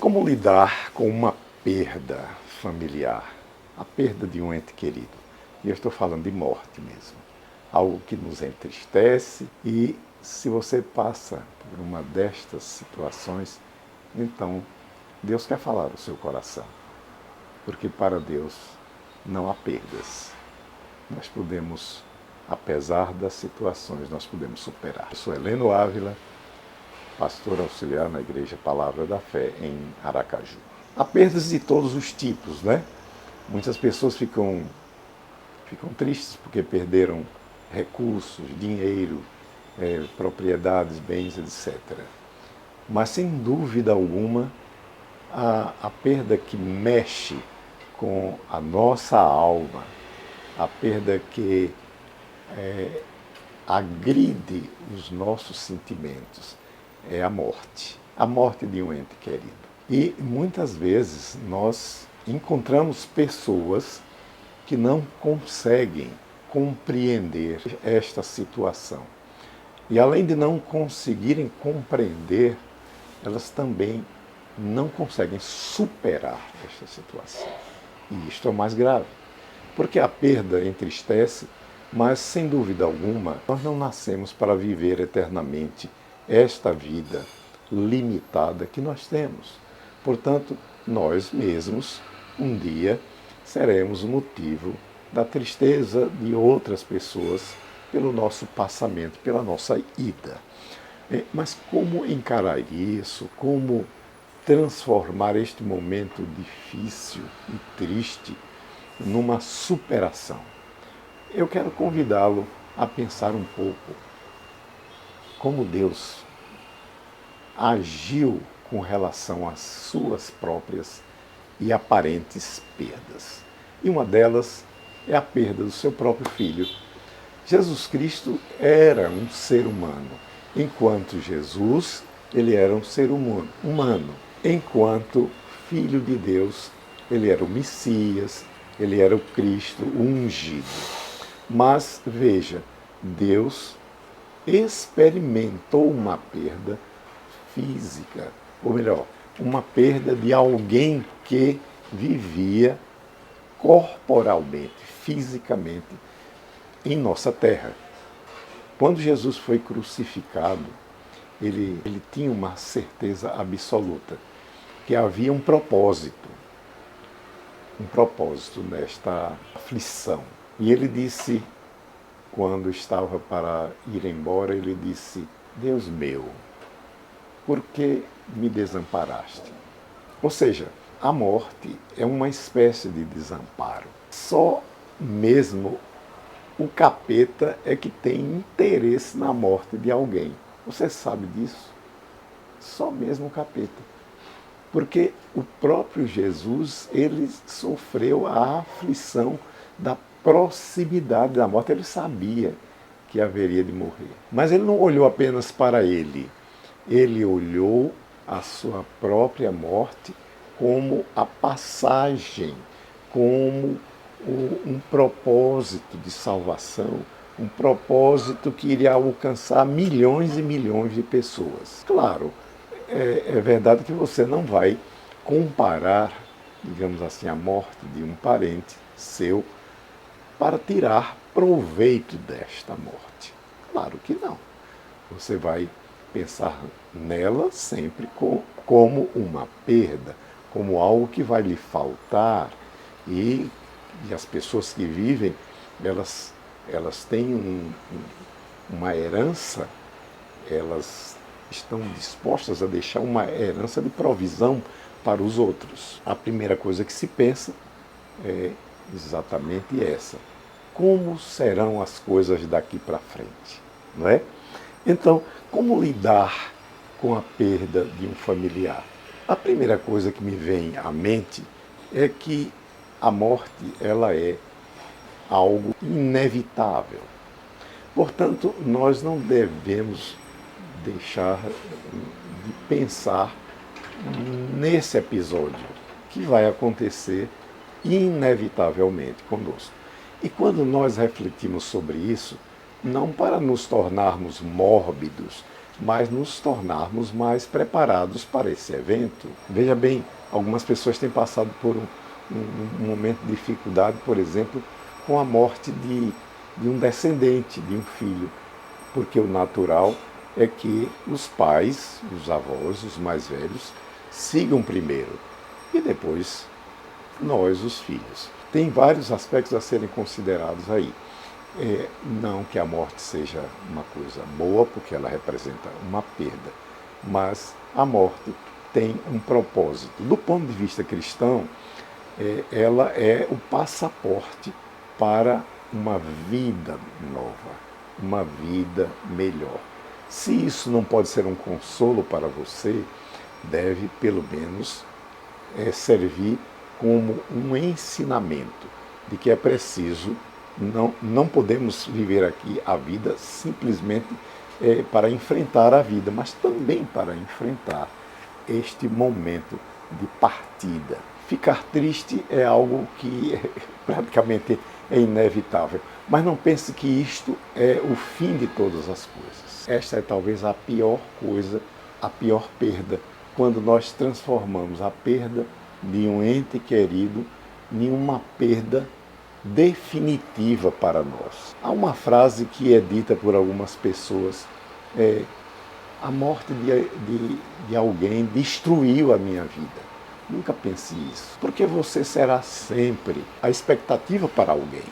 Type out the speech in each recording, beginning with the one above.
Como lidar com uma perda familiar? A perda de um ente querido. E eu estou falando de morte mesmo. Algo que nos entristece e se você passa por uma destas situações, então Deus quer falar ao seu coração. Porque para Deus não há perdas. Nós podemos, apesar das situações, nós podemos superar. Eu sou Heleno Ávila, pastor auxiliar na Igreja Palavra da Fé em Aracaju. Há perdas de todos os tipos, né? Muitas pessoas ficam tristes porque perderam recursos, dinheiro, propriedades, bens, etc. Mas, sem dúvida alguma, a perda que mexe com a nossa alma, a perda que agride os nossos sentimentos, é a morte de um ente querido. E muitas vezes nós encontramos pessoas que não conseguem compreender esta situação. E além de não conseguirem compreender, elas também não conseguem superar esta situação. E isto é o mais grave, porque a perda entristece, mas sem dúvida alguma, nós não nascemos para viver eternamente esta vida limitada que nós temos. Portanto, nós mesmos, um dia, seremos o motivo da tristeza de outras pessoas pelo nosso passamento, pela nossa ida. Mas como encarar isso? Como transformar este momento difícil e triste numa superação? Eu quero convidá-lo a pensar um pouco como Deus agiu com relação às suas próprias e aparentes perdas. E uma delas é a perda do seu próprio filho. Jesus Cristo era um ser humano, enquanto Jesus, ele era um ser humano. Enquanto Filho de Deus, ele era o Messias, ele era o Cristo, o ungido. Mas, veja, Deus experimentou uma perda física, ou melhor, uma perda de alguém que vivia corporalmente, fisicamente, em nossa terra. Quando Jesus foi crucificado, ele tinha uma certeza absoluta, que havia um propósito nesta aflição. E ele disse, quando estava para ir embora, ele disse: Deus meu, por que me desamparaste? Ou seja, a morte é uma espécie de desamparo. Só mesmo o capeta é que tem interesse na morte de alguém. Você sabe disso? Só mesmo o capeta. Porque o próprio Jesus, ele sofreu a aflição da proximidade da morte. Ele sabia que haveria de morrer. Mas ele não olhou apenas para ele. Ele olhou a sua própria morte como a passagem, como um propósito de salvação, um propósito que iria alcançar milhões e milhões de pessoas. Claro, é verdade que você não vai comparar, digamos assim, a morte de um parente seu para tirar proveito desta morte. Claro que não. Você vai pensar nela sempre como uma perda, como algo que vai lhe faltar, e as pessoas que vivem, elas têm uma herança, elas estão dispostas a deixar uma herança de provisão para os outros. A primeira coisa que se pensa é exatamente essa: como serão as coisas daqui para frente, não é? Então, como lidar com a perda de um familiar? A primeira coisa que me vem à mente é que a morte, ela é algo inevitável. Portanto, nós não devemos deixar de pensar nesse episódio que vai acontecer inevitavelmente conosco. E quando nós refletimos sobre isso, não para nos tornarmos mórbidos, mas nos tornarmos mais preparados para esse evento. Veja bem, algumas pessoas têm passado por um momento de dificuldade, por exemplo, com a morte de um descendente, de um filho, porque o natural é que os pais, os avós, os mais velhos, sigam primeiro e depois nós, os filhos. Tem vários aspectos a serem considerados aí. Não que a morte seja uma coisa boa, porque ela representa uma perda, mas a morte tem um propósito. Do ponto de vista cristão, ela é o passaporte para uma vida nova, uma vida melhor. Se isso não pode ser um consolo para você, deve pelo menos servir como um ensinamento de que é preciso, não podemos viver aqui a vida simplesmente para enfrentar a vida, mas também para enfrentar este momento de partida. Ficar triste é algo que praticamente é inevitável, mas não pense que isto é o fim de todas as coisas. Esta é talvez a pior coisa, a pior perda, quando nós transformamos a perda de um ente querido em uma perda definitiva para nós. Há uma frase que é dita por algumas pessoas, a morte de alguém destruiu a minha vida. Nunca pense isso, porque você será sempre a expectativa para alguém.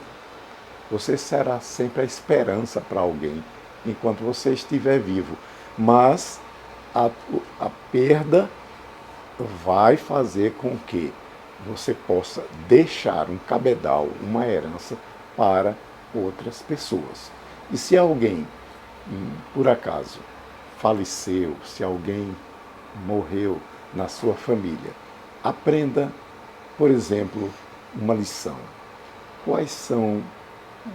Você será sempre a esperança para alguém enquanto você estiver vivo. Mas a perda vai fazer com que você possa deixar um cabedal, uma herança para outras pessoas. E se alguém, por acaso, faleceu, se alguém morreu na sua família, aprenda, por exemplo, uma lição. Quais são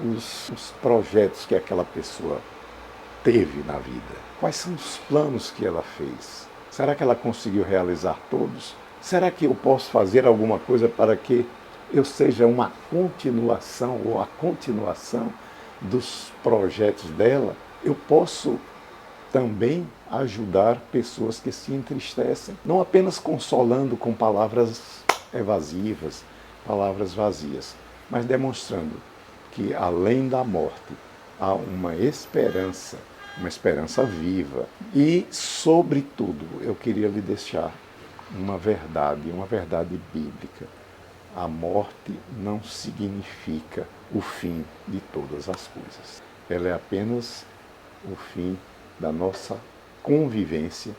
os projetos que aquela pessoa teve na vida? Quais são os planos que ela fez? Será que ela conseguiu realizar todos? Será que eu posso fazer alguma coisa para que eu seja uma continuação ou a continuação dos projetos dela? Eu posso também ajudar pessoas que se entristecem, não apenas consolando com palavras evasivas, palavras vazias, mas demonstrando que além da morte há uma esperança viva. E, sobretudo, eu queria lhe deixar uma verdade bíblica. A morte não significa o fim de todas as coisas. Ela é apenas o fim da nossa convivência,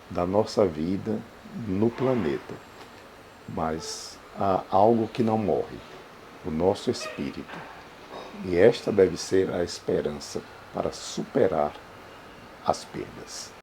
da nossa vida no planeta. Mas há algo que não morre, o nosso espírito. E esta deve ser a esperança para superar as perdas.